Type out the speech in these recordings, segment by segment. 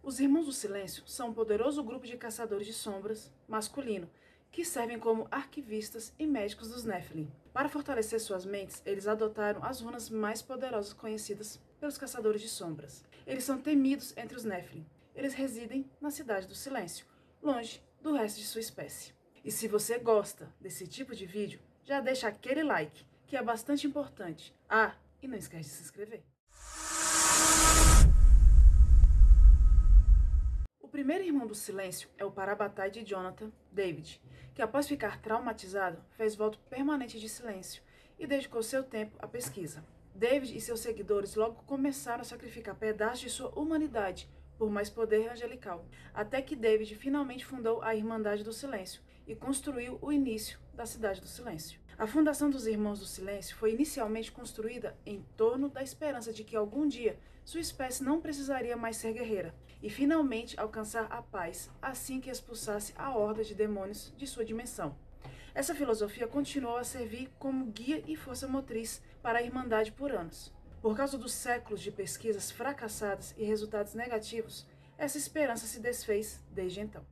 Os Irmãos do Silêncio são um poderoso grupo de caçadores de sombras masculino que servem como arquivistas e médicos dos Nephilim. Para fortalecer suas mentes, eles adotaram as runas mais poderosas conhecidas pelos caçadores de sombras. Eles são temidos entre os Nephilim. Eles residem na Cidade do Silêncio, longe do resto de sua espécie. E se você gosta desse tipo de vídeo, já deixa aquele like, que é bastante importante. Ah, e não esquece de se inscrever. O primeiro irmão do Silêncio é o Parabatai de Jonathan, David, que após ficar traumatizado, fez voto permanente de silêncio e dedicou seu tempo à pesquisa. David e seus seguidores logo começaram a sacrificar pedaços de sua humanidade por mais poder angelical, até que David finalmente fundou a Irmandade do Silêncio e construiu o início da Cidade do Silêncio. A fundação dos Irmãos do Silêncio foi inicialmente construída em torno da esperança de que algum dia sua espécie não precisaria mais ser guerreira e finalmente alcançar a paz assim que expulsasse a horda de demônios de sua dimensão. Essa filosofia continuou a servir como guia e força motriz para a Irmandade por anos. Por causa dos séculos de pesquisas fracassadas e resultados negativos, essa esperança se desfez desde então.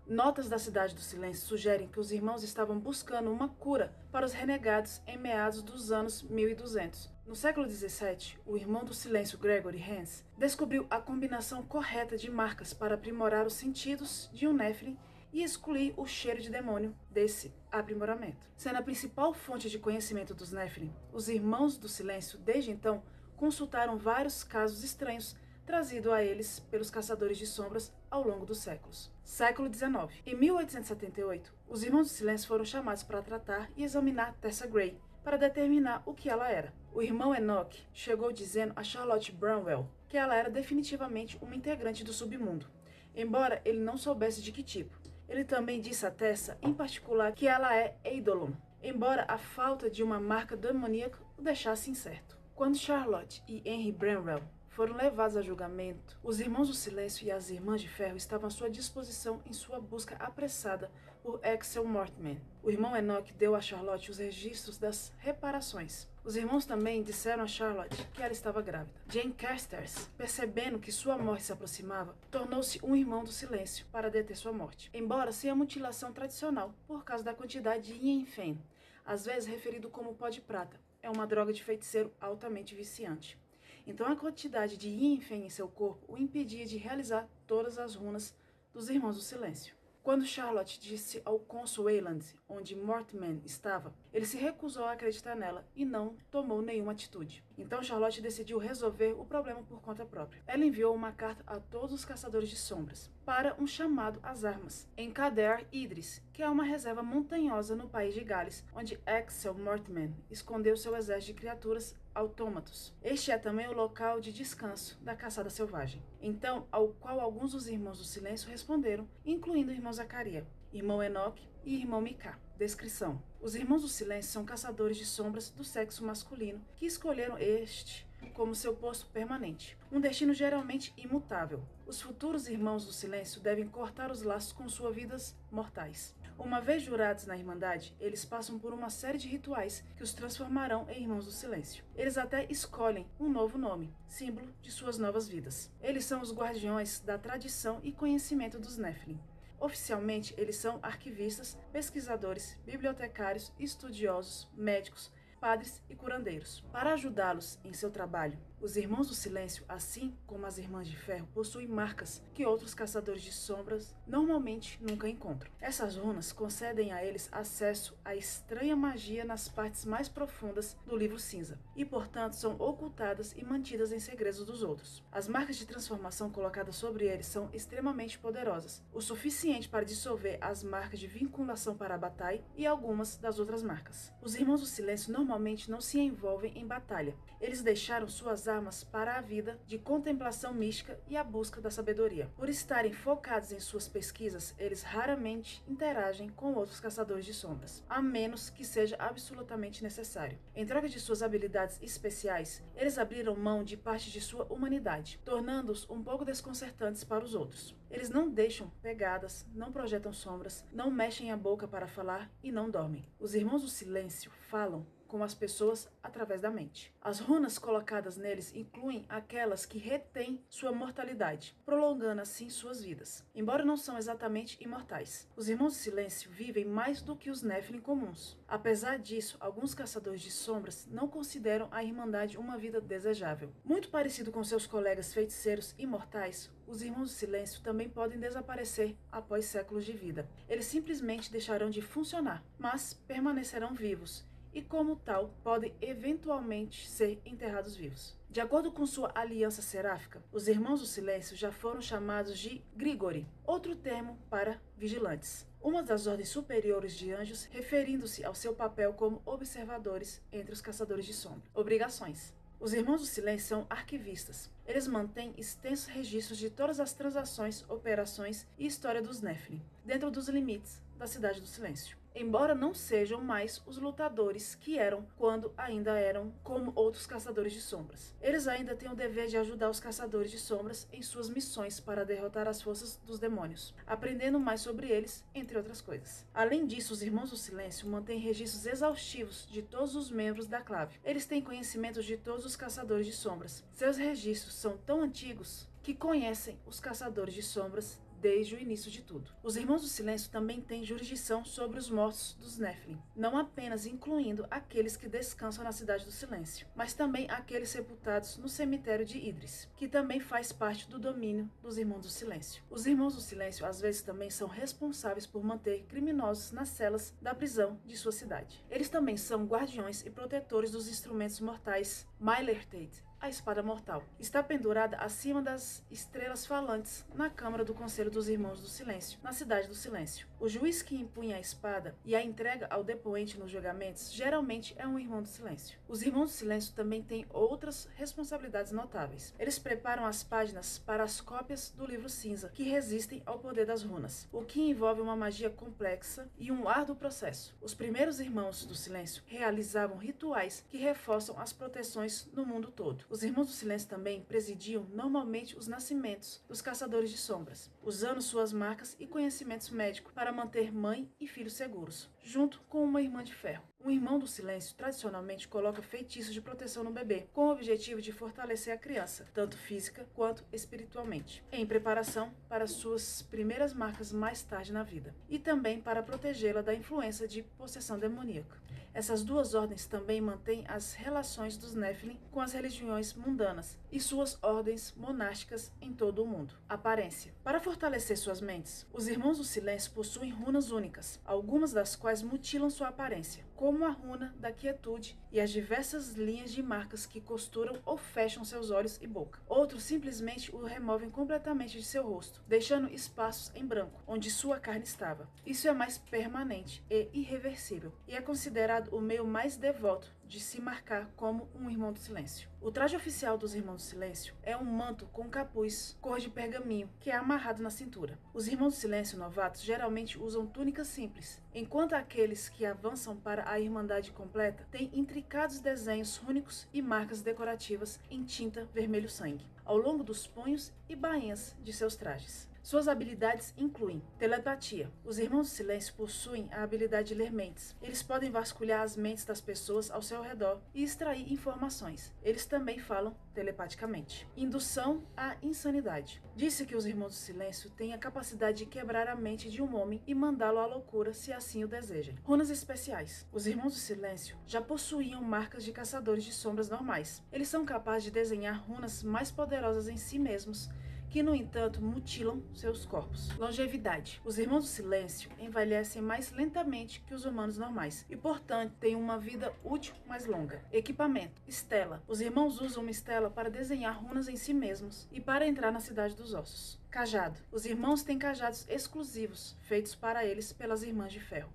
Notas da Cidade do Silêncio sugerem que os irmãos estavam buscando uma cura para os renegados em meados dos anos 1200. No século XVII, o irmão do Silêncio Gregory Hens descobriu a combinação correta de marcas para aprimorar os sentidos de um Nephilim e excluir o cheiro de demônio desse aprimoramento. Sendo a principal fonte de conhecimento dos Nephilim, os Irmãos do Silêncio, desde então, consultaram vários casos estranhos trazidos a eles pelos caçadores de sombras ao longo dos séculos. Século XIX. Em 1878, os Irmãos do Silêncio foram chamados para tratar e examinar Tessa Gray, para determinar o que ela era. O irmão Enoch chegou dizendo a Charlotte Bramwell que ela era definitivamente uma integrante do submundo, embora ele não soubesse de que tipo. Ele também disse a Tessa, em particular, que ela é Eidolon, embora a falta de uma marca demoníaca o deixasse incerto. Quando Charlotte e Henry Bramwell foram levados a julgamento, os Irmãos do Silêncio e as Irmãs de Ferro estavam à sua disposição em sua busca apressada por Axel Mortman. O irmão Enoch deu a Charlotte os registros das reparações. Os irmãos também disseram a Charlotte que ela estava grávida. Jane Carstairs, percebendo que sua morte se aproximava, tornou-se um irmão do silêncio para deter sua morte, embora sem a mutilação tradicional, por causa da quantidade de Yin-Fen, às vezes referido como pó de prata. É uma droga de feiticeiro altamente viciante. Então a quantidade de Yin-Fen em seu corpo o impedia de realizar todas as runas dos Irmãos do Silêncio. Quando Charlotte disse ao cônsul Wayland onde Mortman estava, ele se recusou a acreditar nela e não tomou nenhuma atitude. Então Charlotte decidiu resolver o problema por conta própria. Ela enviou uma carta a todos os caçadores de sombras para um chamado às armas em Cader Idris, que é uma reserva montanhosa no país de Gales, onde Axel Mortman escondeu seu exército de criaturas autômatos. Este é também o local de descanso da caçada selvagem. Então, ao qual alguns dos Irmãos do Silêncio responderam, incluindo o irmão Zacaria, irmão Enoch e irmão Micá. Descrição: os Irmãos do Silêncio são caçadores de sombras do sexo masculino que escolheram este como seu posto permanente, um destino geralmente imutável. Os futuros Irmãos do Silêncio devem cortar os laços com suas vidas mortais. Uma vez jurados na Irmandade, eles passam por uma série de rituais que os transformarão em Irmãos do Silêncio. Eles até escolhem um novo nome, símbolo de suas novas vidas. Eles são os guardiões da tradição e conhecimento dos Nephilim. Oficialmente, eles são arquivistas, pesquisadores, bibliotecários, estudiosos, médicos, padres e curandeiros. Para ajudá-los em seu trabalho, os Irmãos do Silêncio, assim como as Irmãs de Ferro, possuem marcas que outros caçadores de sombras normalmente nunca encontram. Essas runas concedem a eles acesso à estranha magia nas partes mais profundas do Livro Cinza, e portanto são ocultadas e mantidas em segredos dos outros. As marcas de transformação colocadas sobre eles são extremamente poderosas, o suficiente para dissolver as marcas de vinculação para a batalha e algumas das outras marcas. Os Irmãos do Silêncio normalmente não se envolvem em batalha. Eles deixaram suas armas para a vida de contemplação mística e a busca da sabedoria. Por estarem focados em suas pesquisas, eles raramente interagem com outros caçadores de sombras, a menos que seja absolutamente necessário. Em troca de suas habilidades especiais, eles abriram mão de parte de sua humanidade, tornando-os um pouco desconcertantes para os outros. Eles não deixam pegadas, não projetam sombras, não mexem a boca para falar e não dormem. Os Irmãos do Silêncio falam com as pessoas através da mente. As runas colocadas neles incluem aquelas que retêm sua mortalidade, prolongando assim suas vidas. Embora não são exatamente imortais, os Irmãos do Silêncio vivem mais do que os Nephilim comuns. Apesar disso, alguns caçadores de sombras não consideram a Irmandade uma vida desejável. Muito parecido com seus colegas feiticeiros imortais, os Irmãos do Silêncio também podem desaparecer após séculos de vida. Eles simplesmente deixarão de funcionar, mas permanecerão vivos e, como tal, podem eventualmente ser enterrados vivos. De acordo com sua aliança seráfica, os Irmãos do Silêncio já foram chamados de Grigori, outro termo para vigilantes, uma das ordens superiores de anjos, referindo-se ao seu papel como observadores entre os caçadores de sombra. Obrigações. Os Irmãos do Silêncio são arquivistas. Eles mantêm extensos registros de todas as transações, operações e história dos Nephilim, dentro dos limites da Cidade do Silêncio. Embora não sejam mais os lutadores que eram quando ainda eram como outros caçadores de sombras. Eles ainda têm o dever de ajudar os caçadores de sombras em suas missões para derrotar as forças dos demônios, aprendendo mais sobre eles, entre outras coisas. Além disso, os Irmãos do Silêncio mantêm registros exaustivos de todos os membros da clave. Eles têm conhecimento de todos os caçadores de sombras. Seus registros são tão antigos que conhecem os caçadores de sombras desde o início de tudo. Os Irmãos do Silêncio também têm jurisdição sobre os mortos dos Nephilim, não apenas incluindo aqueles que descansam na Cidade do Silêncio, mas também aqueles sepultados no cemitério de Idris, que também faz parte do domínio dos Irmãos do Silêncio. Os Irmãos do Silêncio às vezes também são responsáveis por manter criminosos nas celas da prisão de sua cidade. Eles também são guardiões e protetores dos instrumentos mortais Mylertate. A espada mortal está pendurada acima das estrelas falantes na Câmara do Conselho dos Irmãos do Silêncio, na Cidade do Silêncio. O juiz que empunha a espada e a entrega ao depoente nos julgamentos geralmente é um Irmão do Silêncio. Os Irmãos do Silêncio também têm outras responsabilidades notáveis. Eles preparam as páginas para as cópias do Livro Cinza, que resistem ao poder das runas, o que envolve uma magia complexa e um árduo processo. Os primeiros Irmãos do Silêncio realizavam rituais que reforçam as proteções no mundo todo. Os Irmãos do Silêncio também presidiam normalmente os nascimentos dos caçadores de sombras, usando suas marcas e conhecimentos médicos para manter mãe e filho seguros, junto com uma irmã de ferro. Um Irmão do Silêncio tradicionalmente coloca feitiços de proteção no bebê, com o objetivo de fortalecer a criança, tanto física quanto espiritualmente, em preparação para suas primeiras marcas mais tarde na vida, e também para protegê-la da influência de possessão demoníaca. Essas duas ordens também mantêm as relações dos Nephilim com as religiões mundanas e suas ordens monásticas em todo o mundo. Aparência. Para fortalecer suas mentes, os Irmãos do Silêncio possuem runas únicas, algumas das quais mutilam sua aparência, como a runa da quietude e as diversas linhas de marcas que costuram ou fecham seus olhos e boca. Outros simplesmente o removem completamente de seu rosto, deixando espaços em branco, onde sua carne estava. Isso é mais permanente e irreversível, e é considerado o meio mais devoto de se marcar como um Irmão do Silêncio. O traje oficial dos Irmãos do Silêncio é um manto com capuz cor de pergaminho que é amarrado na cintura. Os Irmãos do Silêncio novatos geralmente usam túnicas simples, enquanto aqueles que avançam para a Irmandade completa têm intricados desenhos rúnicos e marcas decorativas em tinta vermelho sangue, ao longo dos punhos e bainhas de seus trajes. Suas habilidades incluem telepatia. Os Irmãos do Silêncio possuem a habilidade de ler mentes. Eles podem vasculhar as mentes das pessoas ao seu redor e extrair informações. Eles também falam telepaticamente. Indução à insanidade. Disse que os Irmãos do Silêncio têm a capacidade de quebrar a mente de um homem e mandá-lo à loucura se assim o desejem. Runas especiais. Os Irmãos do Silêncio já possuíam marcas de caçadores de sombras normais. Eles são capazes de desenhar runas mais poderosas em si mesmos, que, no entanto, mutilam seus corpos. Longevidade. Os Irmãos do Silêncio envelhecem mais lentamente que os humanos normais e, portanto, têm uma vida útil mais longa. Equipamento. Estela. Os irmãos usam uma estela para desenhar runas em si mesmos e para entrar na Cidade dos Ossos. Cajado. Os irmãos têm cajados exclusivos, feitos para eles pelas Irmãs de Ferro.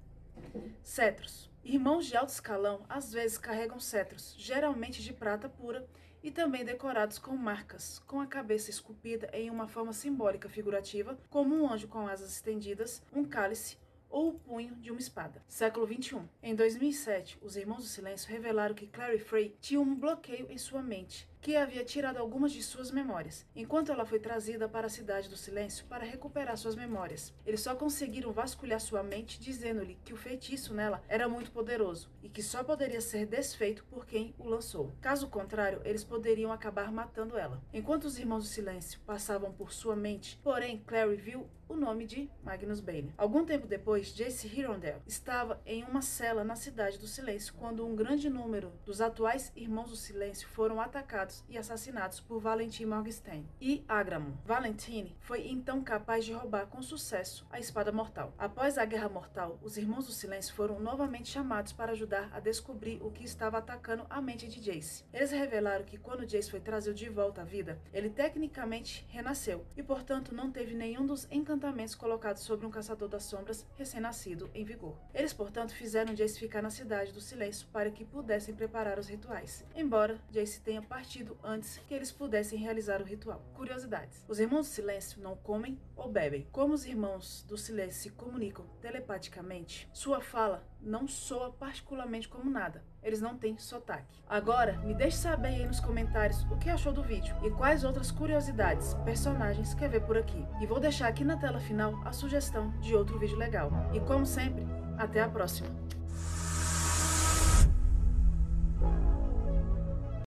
Cetros. Irmãos de alto escalão às vezes carregam cetros, geralmente de prata pura, e também decorados com marcas, com a cabeça esculpida em uma forma simbólica figurativa, como um anjo com asas estendidas, um cálice ou o punho de uma espada. Século XXI. Em 2007, os Irmãos do Silêncio revelaram que Clary Frey tinha um bloqueio em sua mente, que havia tirado algumas de suas memórias, enquanto ela foi trazida para a Cidade do Silêncio para recuperar suas memórias. Eles só conseguiram vasculhar sua mente, dizendo-lhe que o feitiço nela era muito poderoso e que só poderia ser desfeito por quem o lançou. Caso contrário, eles poderiam acabar matando ela. Enquanto os Irmãos do Silêncio passavam por sua mente, porém, Clary viu o nome de Magnus Bane. Algum tempo depois, Jace Hirondale estava em uma cela na Cidade do Silêncio quando um grande número dos atuais Irmãos do Silêncio foram atacados e assassinados por Valentine Morgenstern e Agramon. Valentine foi então capaz de roubar com sucesso a Espada Mortal. Após a Guerra Mortal, os Irmãos do Silêncio foram novamente chamados para ajudar a descobrir o que estava atacando a mente de Jace. Eles revelaram que quando Jace foi trazido de volta à vida, ele tecnicamente renasceu e, portanto, não teve nenhum dos encantamentos colocados sobre um caçador das sombras recém-nascido em vigor. Eles, portanto, fizeram Jace ficar na Cidade do Silêncio para que pudessem preparar os rituais, embora Jace tenha partido antes que eles pudessem realizar o ritual. Curiosidades: os Irmãos do Silêncio não comem ou bebem. Como os Irmãos do Silêncio se comunicam telepaticamente, sua fala não soa particularmente como nada. Eles não têm sotaque. Agora, me deixe saber aí nos comentários o que achou do vídeo e quais outras curiosidades, personagens quer ver por aqui. E vou deixar aqui na tela final a sugestão de outro vídeo legal. E como sempre, até a próxima!